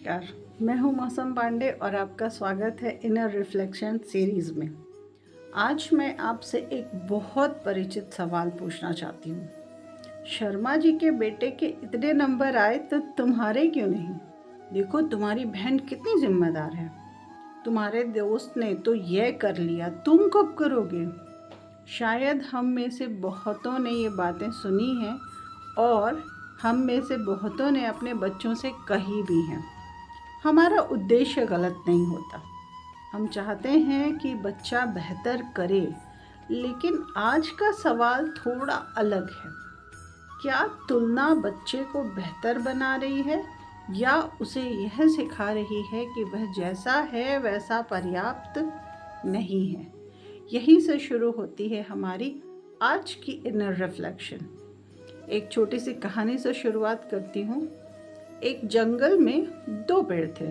नमस्कार, मैं हूं मौसम पांडे और आपका स्वागत है इनर रिफ्लेक्शन सीरीज़ में। आज मैं आपसे एक बहुत परिचित सवाल पूछना चाहती हूं। शर्मा जी के बेटे के इतने नंबर आए तो तुम्हारे क्यों नहीं? देखो तुम्हारी बहन कितनी जिम्मेदार है। तुम्हारे दोस्त ने तो यह कर लिया, तुम कब करोगे? शायद हम में से बहुतों ने ये बातें सुनी हैं और हम में से बहुतों ने अपने बच्चों से कही भी हैं। हमारा उद्देश्य गलत नहीं होता। हम चाहते हैं कि बच्चा बेहतर करे, लेकिन आज का सवाल थोड़ा अलग है। क्या तुलना बच्चे को बेहतर बना रही है या उसे यह सिखा रही है कि वह जैसा है वैसा पर्याप्त नहीं है? यहीं से शुरू होती है हमारी आज की इनर रिफ्लेक्शन। एक छोटी सी कहानी से शुरुआत करती हूँ। एक जंगल में दो पेड़ थे,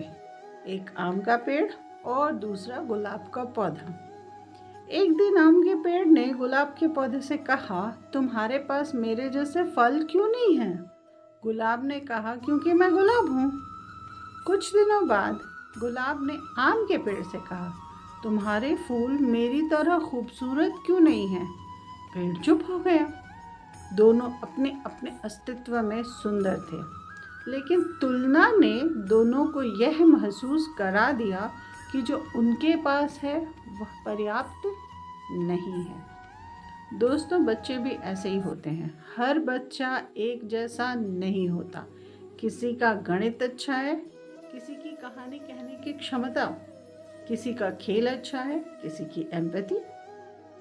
एक आम का पेड़ और दूसरा गुलाब का पौधा। एक दिन आम के पेड़ ने गुलाब के पौधे से कहा, तुम्हारे पास मेरे जैसे फल क्यों नहीं हैं? गुलाब ने कहा, क्योंकि मैं गुलाब हूँ। कुछ दिनों बाद गुलाब ने आम के पेड़ से कहा, तुम्हारे फूल मेरी तरह खूबसूरत क्यों नहीं हैं? पेड़ चुप हो गया। दोनों अपने अपने अस्तित्व में सुंदर थे, लेकिन तुलना ने दोनों को यह महसूस करा दिया कि जो उनके पास है वह पर्याप्त नहीं है। दोस्तों, बच्चे भी ऐसे ही होते हैं। हर बच्चा एक जैसा नहीं होता। किसी का गणित अच्छा है, किसी की कहानी कहने की क्षमता, किसी का खेल अच्छा है, किसी की एम्पैथी,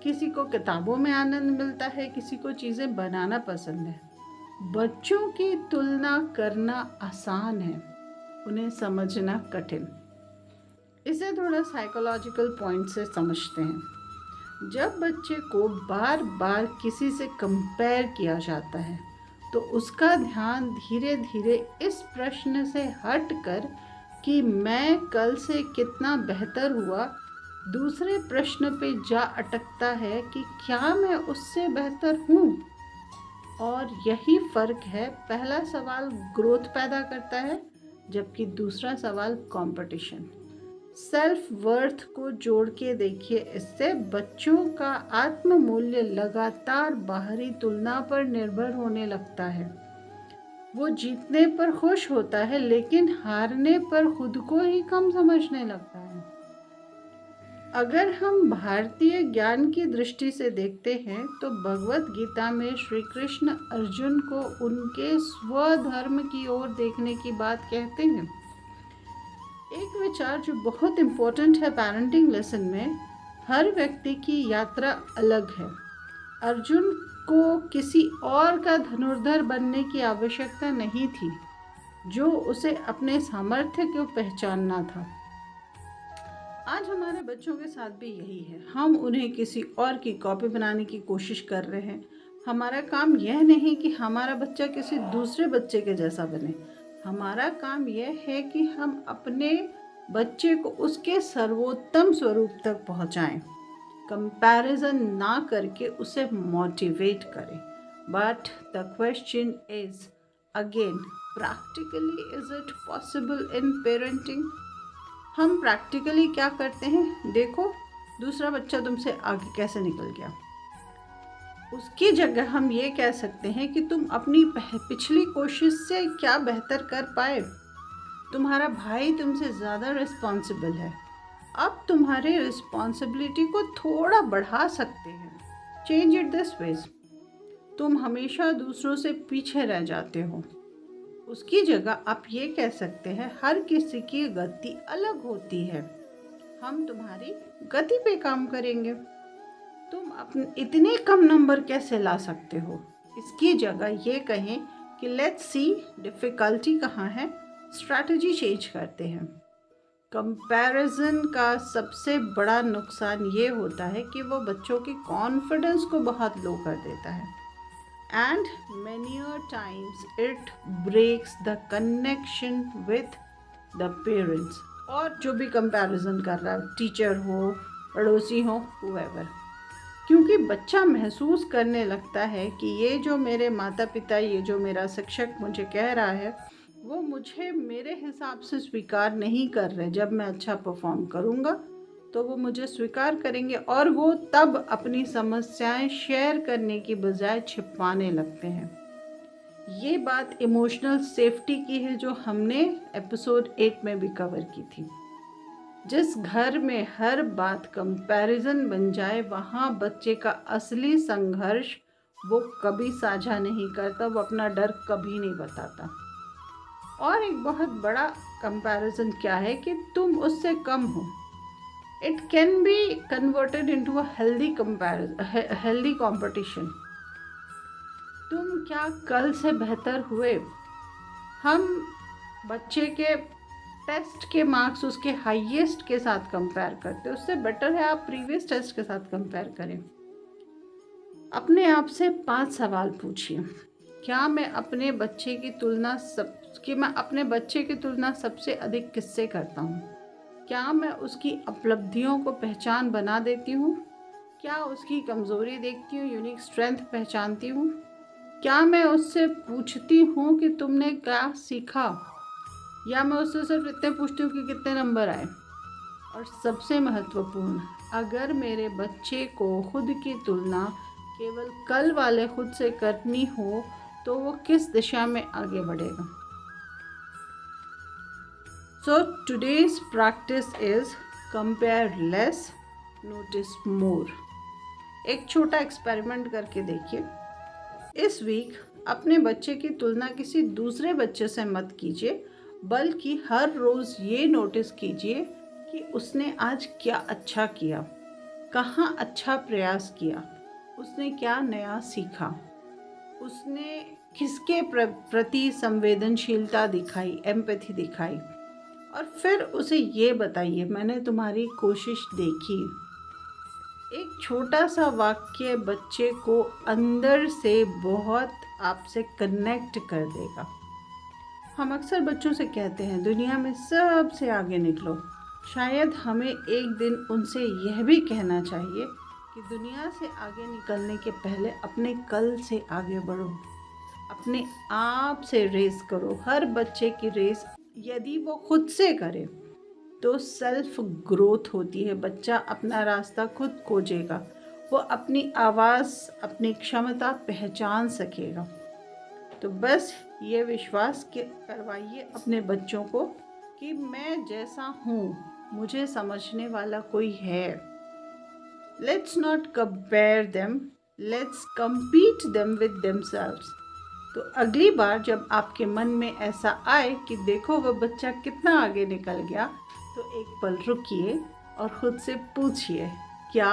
किसी को किताबों में आनंद मिलता है, किसी को चीज़ें बनाना पसंद है। बच्चों की तुलना करना आसान है, उन्हें समझना कठिन। इसे थोड़ा साइकोलॉजिकल पॉइंट से समझते हैं। जब बच्चे को बार बार किसी से कंपेयर किया जाता है तो उसका ध्यान धीरे धीरे इस प्रश्न से हटकर कि मैं कल से कितना बेहतर हुआ, दूसरे प्रश्न पे जा अटकता है कि क्या मैं उससे बेहतर हूँ। और यही फ़र्क है। पहला सवाल ग्रोथ पैदा करता है, जबकि दूसरा सवाल कंपटीशन। सेल्फ वर्थ को जोड़ के देखिए। इससे बच्चों का आत्म मूल्य लगातार बाहरी तुलना पर निर्भर होने लगता है। वो जीतने पर खुश होता है, लेकिन हारने पर खुद को ही कम समझने लगता है। अगर हम भारतीय ज्ञान की दृष्टि से देखते हैं तो भगवत गीता में श्री कृष्ण अर्जुन को उनके स्वधर्म की ओर देखने की बात कहते हैं। एक विचार जो बहुत इम्पोर्टेंट है पेरेंटिंग लेसन में, हर व्यक्ति की यात्रा अलग है। अर्जुन को किसी और का धनुर्धर बनने की आवश्यकता नहीं थी, जो उसे अपने सामर्थ्य को पहचानना था। आज हमारे बच्चों के साथ भी यही है। हम उन्हें किसी और की कॉपी बनाने की कोशिश कर रहे हैं। हमारा काम यह नहीं कि हमारा बच्चा किसी दूसरे बच्चे के जैसा बने। हमारा काम यह है कि हम अपने बच्चे को उसके सर्वोत्तम स्वरूप तक पहुंचाएं। कंपैरिजन ना करके उसे मोटिवेट करें। But the question is again, practically is it possible in parenting? हम प्रैक्टिकली क्या करते हैं? देखो, दूसरा बच्चा तुमसे आगे कैसे निकल गया। उसकी जगह हम ये कह सकते हैं कि तुम अपनी पिछली कोशिश से क्या बेहतर कर पाए। तुम्हारा भाई तुमसे ज़्यादा रिस्पॉन्सिबल है, अब तुम्हारे रिस्पॉन्सिबिलिटी को थोड़ा बढ़ा सकते हैं। Change it this ways. तुम हमेशा दूसरों से पीछे रह जाते हो, उसकी जगह आप ये कह सकते हैं, हर किसी की गति अलग होती है, हम तुम्हारी गति पे काम करेंगे। तुम अपने इतने कम नंबर कैसे ला सकते हो? इसकी जगह ये कहें कि लेट्स सी डिफ़िकल्टी कहाँ है, स्ट्रैटेजी चेंज करते हैं। कंपैरिजन का सबसे बड़ा नुकसान ये होता है कि वो बच्चों की कॉन्फिडेंस को बहुत लो कर देता है। And many a times it breaks the connection with the parents। और जो भी कंपैरिजन कर रहा है, टीचर हो, पड़ोसी हो, whoever, क्योंकि बच्चा महसूस करने लगता है कि ये जो मेरे माता पिता, ये जो मेरा शिक्षक मुझे कह रहा है वो मुझे मेरे हिसाब से स्वीकार नहीं कर रहे। जब मैं अच्छा परफॉर्म करूँगा तो वो मुझे स्वीकार करेंगे और वो तब अपनी समस्याएं शेयर करने की बजाय छिपाने लगते हैं। ये बात इमोशनल सेफ्टी की है जो हमने एपिसोड 8 में भी कवर की थी। जिस घर में हर बात कंपैरिजन बन जाए वहाँ बच्चे का असली संघर्ष वो कभी साझा नहीं करता, वो अपना डर कभी नहीं बताता। और एक बहुत बड़ा कंपैरिजन क्या है कि तुम उससे कम हो। It can be converted into a healthy competition. तुम क्या कल से बेहतर हुए? हम बच्चे के टेस्ट के मार्क्स उसके हाईएस्ट के साथ कंपेयर करते हैं। उससे बेटर है आप प्रीवियस टेस्ट के साथ कंपेयर करें। अपने आप से 5 सवाल पूछिए। क्या मैं अपने बच्चे की तुलना सबसे अधिक किससे करता हूँ? क्या मैं उसकी उपलब्धियों को पहचान बना देती हूँ? क्या उसकी कमज़ोरी देखती हूँ, यूनिक स्ट्रेंथ पहचानती हूँ? क्या मैं उससे पूछती हूँ कि तुमने क्या सीखा, या मैं उससे सिर्फ इतने पूछती हूँ कि कितने नंबर आए? और सबसे महत्वपूर्ण, अगर मेरे बच्चे को खुद की तुलना केवल कल वाले खुद से करनी हो तो वो किस दिशा में आगे बढ़ेगा? So today's practice is compare less, notice more. एक छोटा एक्सपेरिमेंट करके देखिए। इस वीक अपने बच्चे की तुलना किसी दूसरे बच्चे से मत कीजिए, बल्कि हर रोज़ ये नोटिस कीजिए कि उसने आज क्या अच्छा किया, कहाँ अच्छा प्रयास किया, उसने क्या नया सीखा, उसने किसके प्रति संवेदनशीलता दिखाई, एम्पैथी दिखाई। और फिर उसे ये बताइए, मैंने तुम्हारी कोशिश देखी। एक छोटा सा वाक्य बच्चे को अंदर से बहुत आपसे कनेक्ट कर देगा। हम अक्सर बच्चों से कहते हैं दुनिया में सबसे आगे निकलो। शायद हमें एक दिन उनसे यह भी कहना चाहिए कि दुनिया से आगे निकलने के पहले अपने कल से आगे बढ़ो, अपने आप से रेस करो। हर बच्चे की रेस यदि वो खुद से करे तो सेल्फ ग्रोथ होती है। बच्चा अपना रास्ता खुद खोजेगा, वो अपनी आवाज़, अपनी क्षमता पहचान सकेगा। तो बस ये विश्वास करवाइए अपने बच्चों को कि मैं जैसा हूँ मुझे समझने वाला कोई है। Let's not compare them, let's compete them with themselves। तो अगली बार जब आपके मन में ऐसा आए कि देखो वह बच्चा कितना आगे निकल गया, तो एक पल रुकिए और ख़ुद से पूछिए, क्या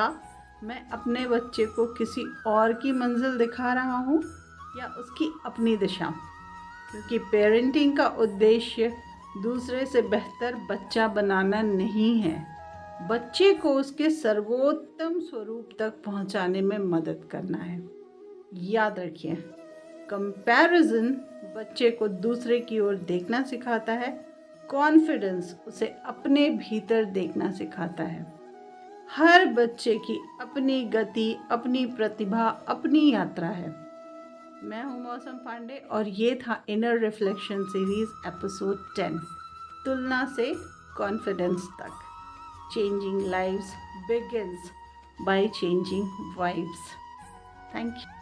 मैं अपने बच्चे को किसी और की मंजिल दिखा रहा हूँ या उसकी अपनी दिशा? क्योंकि पेरेंटिंग का उद्देश्य दूसरे से बेहतर बच्चा बनाना नहीं है, बच्चे को उसके सर्वोत्तम स्वरूप तक पहुँचाने में मदद करना है। याद रखिए, कंपैरिजन बच्चे को दूसरे की ओर देखना सिखाता है, कॉन्फिडेंस उसे अपने भीतर देखना सिखाता है। हर बच्चे की अपनी गति, अपनी प्रतिभा, अपनी यात्रा है। मैं हूँ मौसम पांडे और ये था इनर रिफ्लेक्शन सीरीज एपिसोड 10, तुलना से कॉन्फिडेंस तक। Changing lives begins by changing vibes. Thank you.